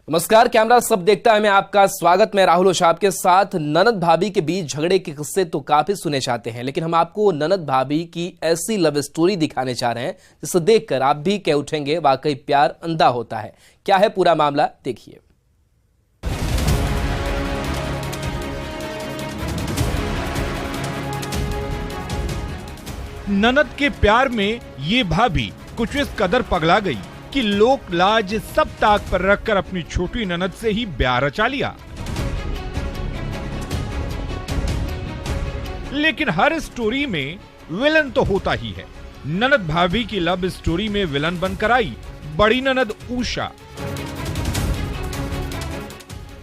नमस्कार, कैमरा सब देखता है में आपका स्वागत। मैं राहुल ओझा आपके साथ। ननद भाभी के बीच झगड़े के किस्से तो काफी सुने जाते हैं, लेकिन हम आपको ननद भाभी की ऐसी लव स्टोरी दिखाने जा रहे हैं जिसे देखकर आप भी कह उठेंगे वाकई प्यार अंधा होता है। क्या है पूरा मामला, देखिए। ननद के प्यार में ये भाभी कुछ इस कदर पगला गई कि लोक लाज सब ताक पर रखकर अपनी छोटी ननद से ही ब्याह रचा लिया। लेकिन हर स्टोरी में विलन तो होता ही है। ननद भाभी की लव स्टोरी में विलन बनकर आई बड़ी ननद उषा,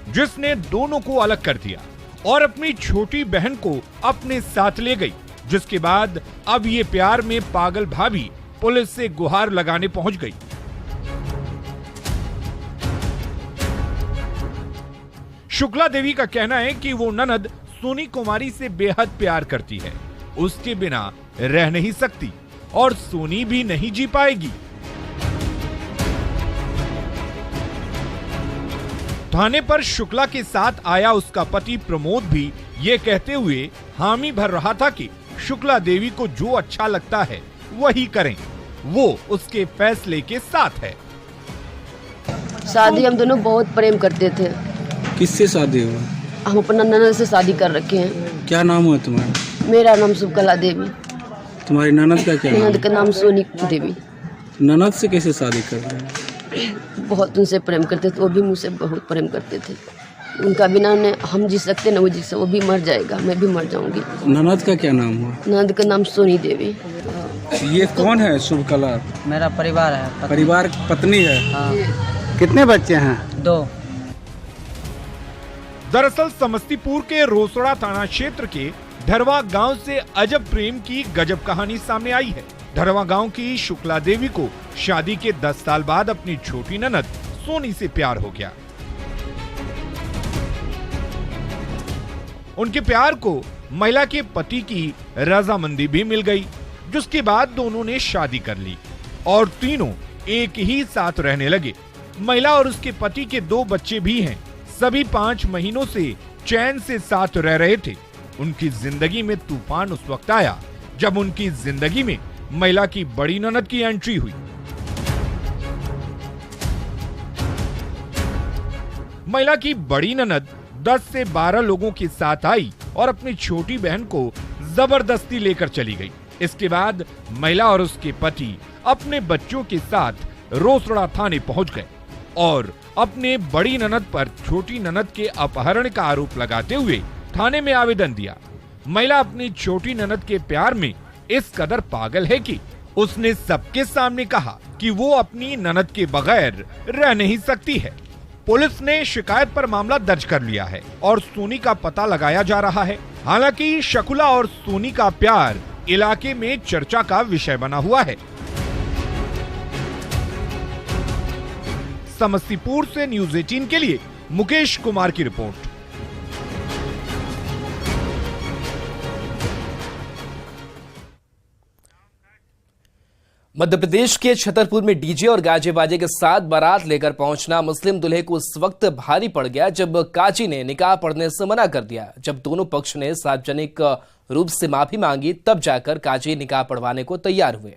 जिसने दोनों को अलग कर दिया और अपनी छोटी बहन को अपने साथ ले गई, जिसके बाद अब ये प्यार में पागल भाभी पुलिस से गुहार लगाने पहुंच गई। शुक्ला देवी का कहना है कि वो ननद सोनी कुमारी से बेहद प्यार करती है, उसके बिना रह नहीं सकती और सोनी भी नहीं जी पाएगी। थाने पर शुक्ला के साथ आया उसका पति प्रमोद भी ये कहते हुए हामी भर रहा था कि शुक्ला देवी को जो अच्छा लगता है वही करें, वो उसके फैसले के साथ है। शादी हम दोनों बहुत प्रेम करते थे। किससे शादी हुआ? हम अपना ननद से शादी कर रखे हैं। क्या नाम हुआ तुम्हारा? मेरा नाम शुक्ला देवी। तुम्हारी ननद का क्या नाम? ननद का नाम सोनी देवी। ननद से कैसे शादी कर रहे हैं? बहुत उनसे प्रेम करते थे, वो भी मुझसे बहुत प्रेम करते थे। उनका बिना हम जी सकते न, वो जी सकते, वो भी मर जाएगा, मैं भी मर जाऊंगी। ननद का क्या नाम हुआ? ननद का नाम सोनी देवी। ये कौन है शुभ कला? मेरा परिवार है। परिवार पत्नी है। हाँ। कितने बच्चे हैं? 2। दरअसल समस्तीपुर के रोसड़ा थाना क्षेत्र के धरवा गांव से अजब प्रेम की गजब कहानी सामने आई है। धरवा गांव की शुक्ला देवी को शादी के 10 साल बाद अपनी छोटी ननद सोनी से प्यार हो गया। उनके प्यार को महिला के पति की रजामंदी भी मिल गई, जिसके बाद दोनों ने शादी कर ली और तीनों एक ही साथ रहने लगे। महिला और उसके पति के 2 बच्चे भी हैं। सभी 5 महीनों से चैन से साथ रह रहे थे। उनकी जिंदगी में तूफान उस वक्त आया जब उनकी जिंदगी में महिला की बड़ी ननद की एंट्री हुई। महिला की बड़ी ननद 10 से 12 लोगों के साथ आई और अपनी छोटी बहन को जबरदस्ती लेकर चली गई। इसके बाद महिला और उसके पति अपने बच्चों के साथ रोसड़ा थाने पहुंच गए और अपने बड़ी ननद पर छोटी ननद के अपहरण का आरोप लगाते हुए थाने में आवेदन दिया। महिला अपनी छोटी ननद के प्यार में इस कदर पागल है कि उसने सबके सामने कहा कि वो अपनी ननद के बगैर रह नहीं सकती है। पुलिस ने शिकायत पर मामला दर्ज कर लिया है और सोनी का पता लगाया जा रहा है। हालांकि शकुला और सोनी का प्यार इलाके में चर्चा का विषय बना हुआ है। समस्तीपुर से न्यूज़ 18 के लिए मुकेश कुमार की रिपोर्ट। मध्य प्रदेश के छतरपुर में डीजे और गाजे बाजे के साथ बारात लेकर पहुंचना मुस्लिम दूल्हे को उस वक्त भारी पड़ गया जब काजी ने निकाह पढ़ने से मना कर दिया। जब दोनों पक्ष ने सार्वजनिक रूप से माफी मांगी तब जाकर काजी निकाह पढ़वाने को तैयार हुए।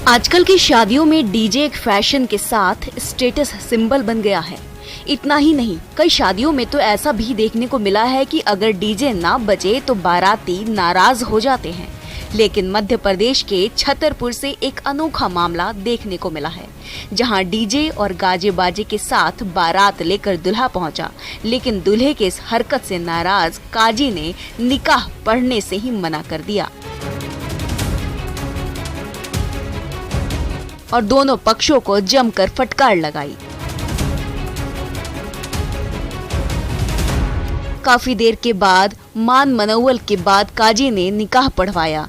आजकल की शादियों में डीजे एक फैशन के साथ स्टेटस सिंबल बन गया है। इतना ही नहीं, कई शादियों में तो ऐसा भी देखने को मिला है कि अगर डीजे ना बजे तो बाराती नाराज हो जाते हैं। लेकिन मध्य प्रदेश के छतरपुर से एक अनोखा मामला देखने को मिला है, जहां डीजे और गाजे बाजे के साथ बारात लेकर दूल्हा पहुंचा, लेकिन दूल्हे के इस हरकत से नाराज काजी ने निकाह पढ़ने से ही मना कर दिया और दोनों पक्षों को जमकर फटकार लगाई। काफी देर के बाद मान मनौवल के बाद काजी ने निकाह पढ़वाया।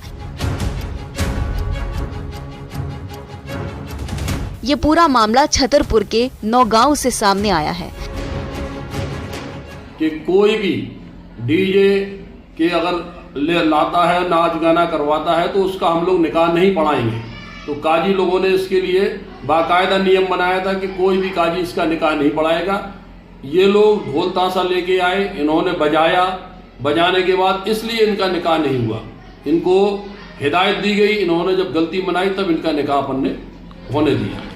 ये पूरा मामला छतरपुर के नौगांव से सामने आया है कि कोई भी डीजे के अगर लाता है, नाच गाना करवाता है, तो उसका हम लोग निकाह नहीं पढ़ाएंगे। तो काजी लोगों ने इसके लिए बाकायदा नियम बनाया था कि कोई भी काजी इसका निकाह नहीं पढ़ाएगा। ये लोग ढोल ताशा लेके आए, इन्होंने बजाया, बजाने के बाद इसलिए इनका निकाह नहीं हुआ। इनको हिदायत दी गई, इन्होंने जब गलती मनाई तब इनका निकाह अपन ने होने दिया।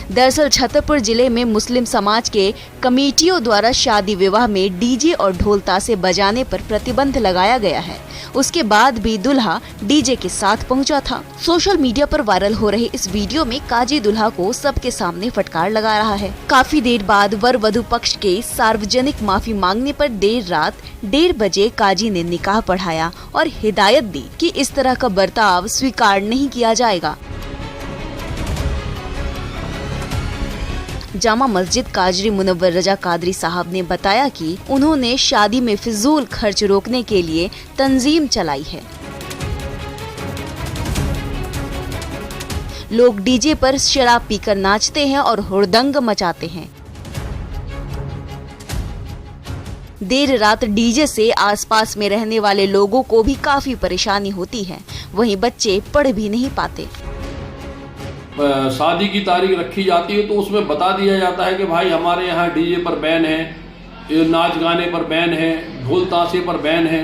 दरअसल छतरपुर जिले में मुस्लिम समाज के कमेटियों द्वारा शादी विवाह में डीजे और ढोल ताशे बजाने पर प्रतिबंध लगाया गया है। उसके बाद भी दुल्हा डीजे के साथ पहुंचा था। सोशल मीडिया पर वायरल हो रहे इस वीडियो में काजी दुल्हा को सबके सामने फटकार लगा रहा है। काफी देर बाद वर वधु पक्ष के सार्वजनिक माफी मांगने पर देर रात 1:30 बजे काजी ने निकाह पढ़ाया और हिदायत दी कि इस तरह का बर्ताव स्वीकार नहीं किया जाएगा। जामा मस्जिद काजरी मुनव्वर रजा कादरी साहब ने बताया कि उन्होंने शादी में फिजूल खर्च रोकने के लिए तंजीम चलाई है। लोग डीजे पर शराब पीकर नाचते हैं और हुड़दंग मचाते हैं। देर रात डीजे से आसपास में रहने वाले लोगों को भी काफी परेशानी होती है। वहीं बच्चे पढ़ भी नहीं पाते। शादी की तारीख रखी जाती है तो उसमें बता दिया जाता है कि भाई हमारे यहाँ डीजे पर बैन है, नाच गाने पर बैन है, ढोल ताशे पर बैन है,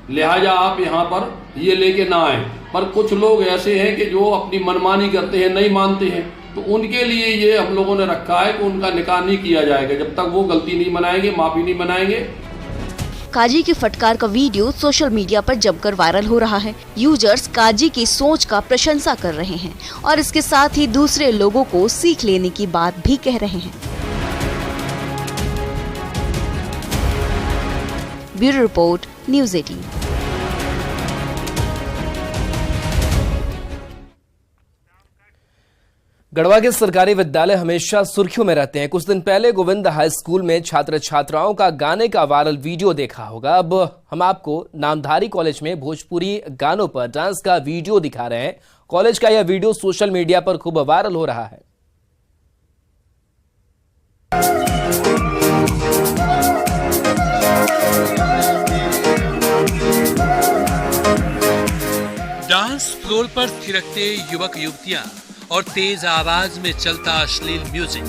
लिहाजा आप यहाँ पर ये लेके ना आए। पर कुछ लोग ऐसे हैं कि जो अपनी मनमानी करते हैं, नहीं मानते हैं, तो उनके लिए ये हम लोगों ने रखा है कि उनका निकाह नहीं किया जाएगा जब तक वो गलती नहीं मनाएंगे, माफी नहीं मनाएंगे। काजी की फटकार का वीडियो सोशल मीडिया पर जमकर वायरल हो रहा है। यूजर्स काजी की सोच का प्रशंसा कर रहे हैं और इसके साथ ही दूसरे लोगों को सीख लेने की बात भी कह रहे हैं। Bureau report, news 18। गढ़वा के सरकारी विद्यालय हमेशा सुर्खियों में रहते हैं। कुछ दिन पहले गोविंद हाई स्कूल में छात्र छात्राओं का गाने का वायरल वीडियो देखा होगा। अब हम आपको नामधारी कॉलेज में भोजपुरी गानों पर डांस का वीडियो दिखा रहे हैं। कॉलेज का यह वीडियो सोशल मीडिया पर खूब वायरल हो रहा है। डांस फ्लोर पर थिरकते युवक युवतियां और तेज आवाज में चलता अश्लील म्यूजिक।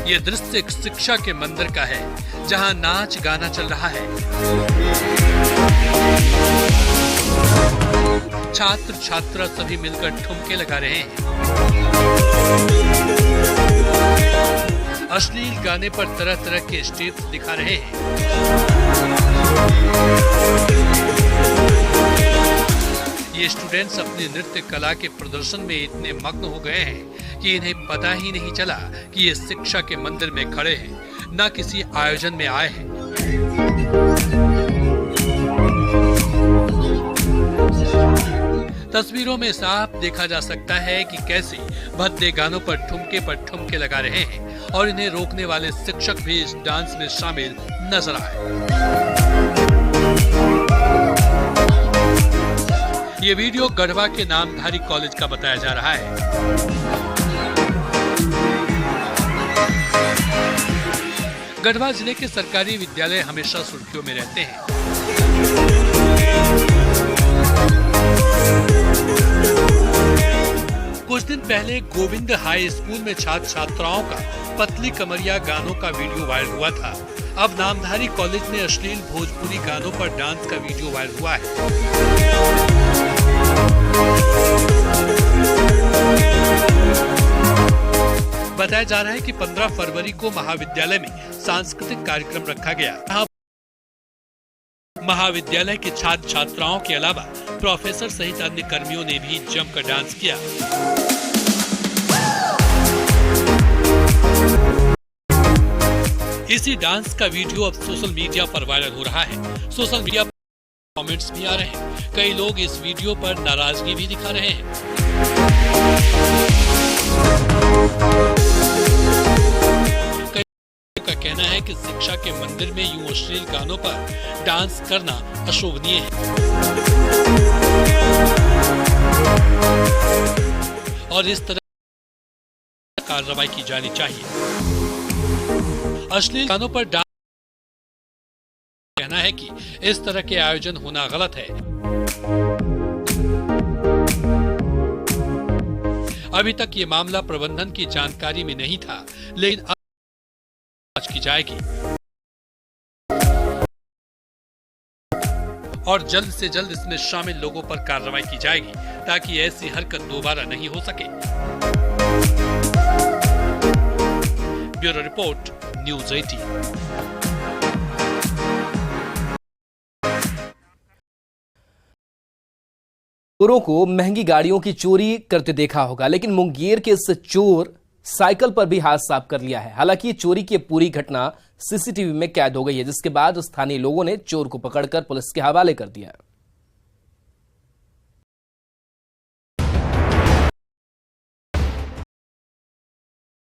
ये दृश्य एक शिक्षा के मंदिर का है जहां नाच गाना चल रहा है। छात्र छात्रा सभी मिलकर ठुमके लगा रहे हैं। अश्लील गाने पर तरह तरह के स्टेप्स दिखा रहे हैं। ये स्टूडेंट्स अपनी नृत्य कला के प्रदर्शन में इतने मग्न हो गए हैं कि इन्हें पता ही नहीं चला कि ये शिक्षा के मंदिर में खड़े हैं, न किसी आयोजन में आए हैं। तस्वीरों में साफ देखा जा सकता है कि कैसे भद्दे गानों पर ठुमके लगा रहे हैं और इन्हें रोकने वाले शिक्षक भी इस डांस में शामिल नजर आए। ये वीडियो गढ़वा के नामधारी कॉलेज का बताया जा रहा है। गढ़वा जिले के सरकारी विद्यालय हमेशा सुर्खियों में रहते हैं। कुछ दिन पहले गोविंद हाई स्कूल में छात्र छात्राओं का पतली कमरिया गानों का वीडियो वायरल हुआ था। अब नामधारी कॉलेज में अश्लील भोजपुरी गानों पर डांस का वीडियो वायरल हुआ है। बताया जा रहा है कि 15 फरवरी को महाविद्यालय में सांस्कृतिक कार्यक्रम रखा गया। महाविद्यालय के छात्र छात्राओं के अलावा प्रोफेसर सहित अन्य कर्मियों ने भी जमकर डांस किया। इसी डांस का वीडियो अब सोशल मीडिया पर वायरल हो रहा है। सोशल मीडिया पर कमेंट्स भी आ रहे हैं। कई लोग इस वीडियो पर नाराजगी भी दिखा रहे हैं। कई लोगों का कहना है कि शिक्षा के मंदिर में यूं अश्लील गानों पर डांस करना अशोभनीय है और इस तरह कार्रवाई की जानी चाहिए। अश्लील गानों पर डांस कहना है कि इस तरह के आयोजन होना गलत है। अभी तक ये मामला प्रबंधन की जानकारी में नहीं था, लेकिन अब जांच की जाएगी और जल्द से जल्द इसमें शामिल लोगों पर कार्रवाई की जाएगी ताकि ऐसी हरकत दोबारा नहीं हो सके। Bureau report, news 18। चोरों को महंगी गाड़ियों की चोरी करते देखा होगा, लेकिन मुंगेर के इस चोर साइकिल पर भी हाथ साफ कर लिया है। हालांकि चोरी की पूरी घटना सीसीटीवी में कैद हो गई है, जिसके बाद स्थानीय लोगों ने चोर को पकड़कर पुलिस के हवाले कर दिया।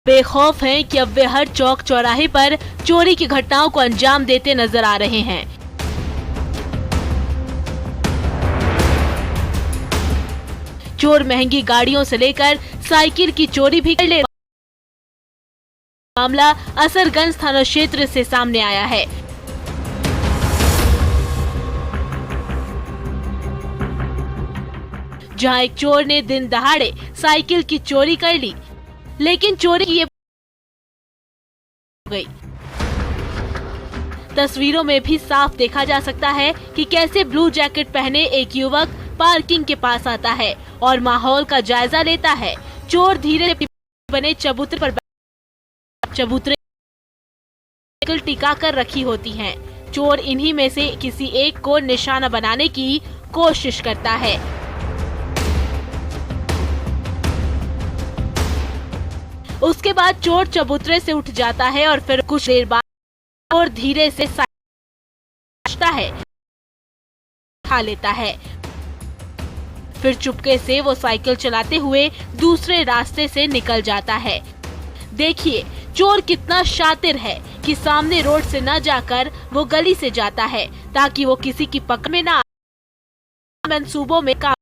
बेखौफ हैं कि अब वे हर चौक चौराहे पर चोरी की घटनाओं को अंजाम देते नजर आ रहे हैं। चोर महंगी गाड़ियों से लेकर साइकिल की चोरी भी कर ले। मामला असरगंज थाना क्षेत्र से सामने आया है। जहां एक चोर ने दिन दहाड़े साइकिल की चोरी कर ली, लेकिन चोरी की ये गई। तस्वीरों में भी साफ देखा जा सकता है कि कैसे ब्लू जैकेट पहने एक युवक पार्किंग के पास आता है और माहौल का जायजा लेता है। चोर धीरे बने चबूतरे पर चबूतरे टिका कर रखी होती हैं। चोर इन्हीं में से किसी एक को निशाना बनाने की कोशिश करता है। उसके बाद चोर चबूतरे से उठ जाता है और फिर कुछ देर बाद चोर धीरे से है उठा लेता है। फिर चुपके से वो साइकिल चलाते हुए दूसरे रास्ते से निकल जाता है। देखिए चोर कितना शातिर है कि सामने रोड से न जाकर वो गली से जाता है ताकि वो किसी की पकड़ में ना मंसूबों में काम।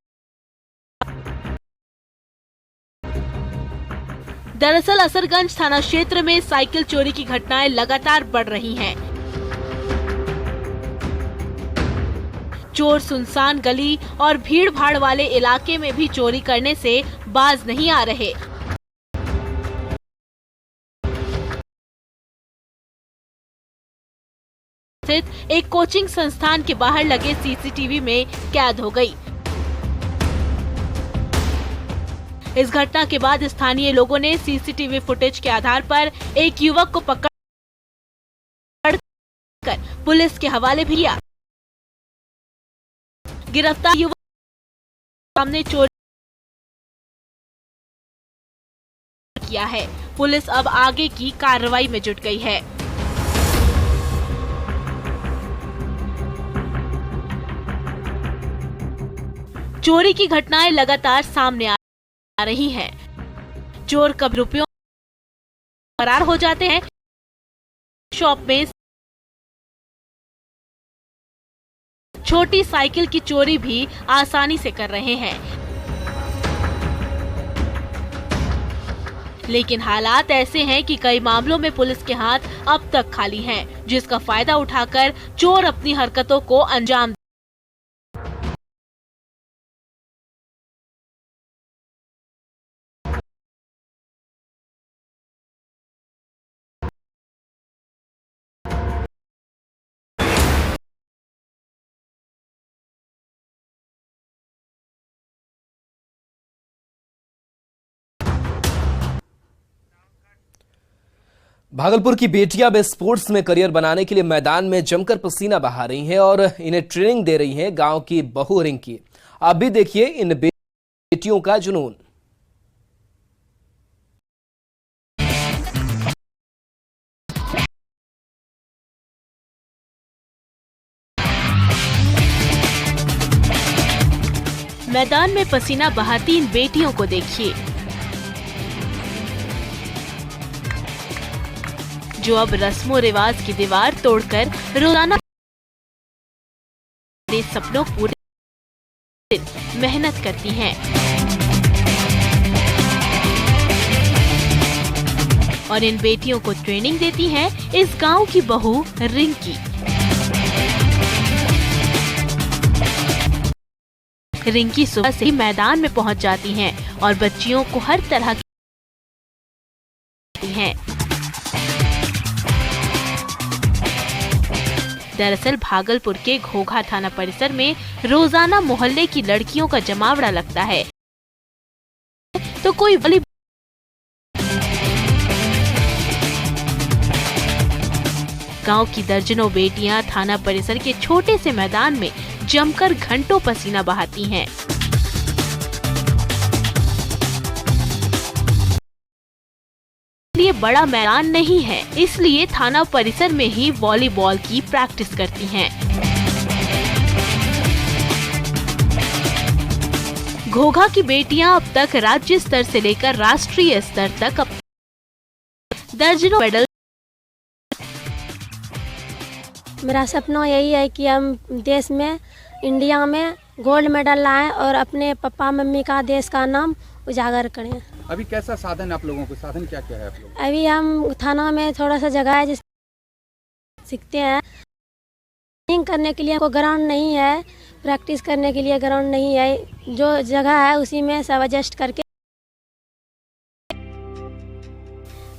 दरअसल असरगंज थाना क्षेत्र में साइकिल चोरी की घटनाएं लगातार बढ़ रही हैं। चोर सुनसान गली और भीड़ भाड़ वाले इलाके में भी चोरी करने से बाज नहीं आ रहे। स्थित एक कोचिंग संस्थान के बाहर लगे सीसीटीवी में कैद हो गई। इस घटना के बाद स्थानीय लोगों ने सीसीटीवी फुटेज के आधार पर एक युवक को पकड़ कर पुलिस के हवाले भी किया। गिरफ्तार युवक सामने चोरी किया है। पुलिस अब आगे की कार्रवाई में जुट गई है। चोरी की घटनाएं लगातार सामने आ रही हैं। चोर कब रुपयों फरार हो जाते हैं। शॉप में छोटी साइकिल की चोरी भी आसानी से कर रहे हैं। लेकिन हालात ऐसे हैं कि कई मामलों में पुलिस के हाथ अब तक खाली हैं, जिसका फायदा उठाकर चोर अपनी हरकतों को अंजाम भागलपुर की बेटियां अब स्पोर्ट्स में करियर बनाने के लिए मैदान में जमकर पसीना बहा रही हैं और इन्हें ट्रेनिंग दे रही हैं गांव की बहू रिंकी। आप भी देखिए इन बेटियों का जुनून। मैदान में पसीना बहाती इन बेटियों को देखिए, जो अब रस्मों रिवाज की दीवार तोड़कर रोजाना सपनों पूरे मेहनत करती हैं। और इन बेटियों को ट्रेनिंग देती हैं इस गांव की बहू रिंकी। रिंकी सुबह से ही मैदान में पहुंच जाती हैं और बच्चियों को हर तरह की हैं। दरअसल भागलपुर के घोघा थाना परिसर में रोजाना मोहल्ले की लड़कियों का जमावड़ा लगता है, तो कोई गांव की दर्जनों बेटियां थाना परिसर के छोटे से मैदान में जमकर घंटों पसीना बहाती हैं। लिए बड़ा मैदान नहीं है, इसलिए थाना परिसर में ही वॉलीबॉल की प्रैक्टिस करती हैं। घोघा की बेटियां अब तक राज्य स्तर से लेकर राष्ट्रीय स्तर तक दर्जनों मेडल। मेरा सपना यही है कि हम देश में, इंडिया में गोल्ड मेडल लाएं और अपने पापा मम्मी का, देश का नाम उजागर करें। अभी कैसा साधन आप लोगों को, साधन क्या क्या है आप लोग? अभी हम थाना में थोड़ा सा जगह है जिस सीखते हैं। ट्रेनिंग करने के लिए कोई ग्राउंड नहीं है, प्रैक्टिस करने के लिए ग्राउंड नहीं है, जो जगह है उसी में सब एडजस्ट करके।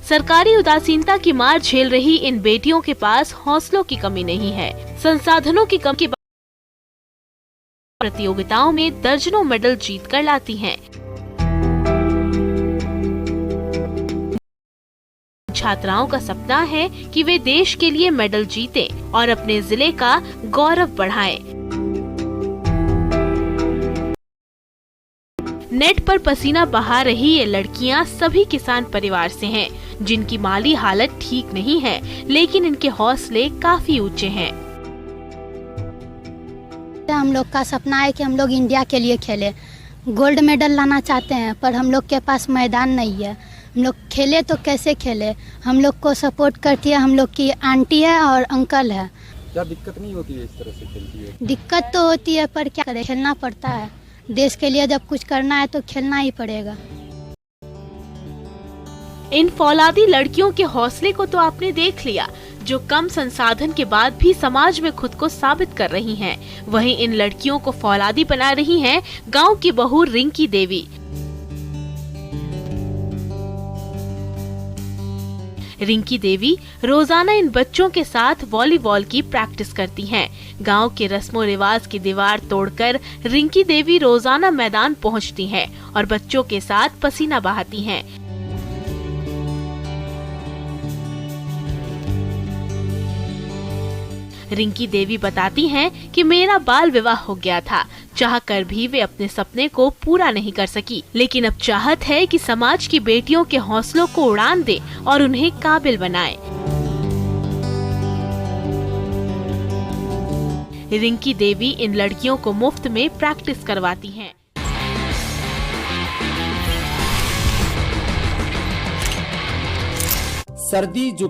सरकारी उदासीनता की मार झेल रही इन बेटियों के पास हौसलों की कमी नहीं है। संसाधनों की कमी के बाद प्रतियोगिताओं में दर्जनों मेडल जीत कर लाती हैं। छात्राओं का सपना है कि वे देश के लिए मेडल जीतें और अपने जिले का गौरव बढ़ाएं। नेट पर पसीना बहा रही ये लड़कियां सभी किसान परिवार से हैं, जिनकी माली हालत ठीक नहीं है, लेकिन इनके हौसले काफी ऊंचे हैं। हम लोग का सपना है कि हम लोग इंडिया के लिए खेलें, गोल्ड मेडल लाना चाहते हैं, पर हम लोग के पास मैदान नहीं है। हम लोग खेले तो कैसे खेले? हम लोग को सपोर्ट करती है हम लोग की आंटी है और अंकल है। क्या दिक्कत नहीं होती है इस तरह से खेलती है? दिक्कत तो होती है, पर क्या करें, खेलना पड़ता है। देश के लिए जब कुछ करना है तो खेलना ही पड़ेगा। इन फौलादी लड़कियों के हौसले को तो आपने देख लिया, जो कम संसाधन के बाद भी समाज में खुद को साबित कर रही हैं। वहीं इन लड़कियों को फौलादी बना रही हैं गांव की बहू रिंकी देवी। रिंकी देवी रोजाना इन बच्चों के साथ वॉलीबॉल की प्रैक्टिस करती हैं। गांव के रस्मों रिवाज की दीवार तोड़कर रिंकी देवी रोजाना मैदान पहुंचती हैं और बच्चों के साथ पसीना बहाती हैं। रिंकी देवी बताती हैं कि मेरा बाल विवाह हो गया था, चाहकर भी वे अपने सपने को पूरा नहीं कर सकी, लेकिन अब चाहत है कि समाज की बेटियों के हौसलों को उड़ान दे और उन्हें काबिल बनाए। रिंकी देवी इन लड़कियों को मुफ्त में प्रैक्टिस करवाती हैं। सर्दी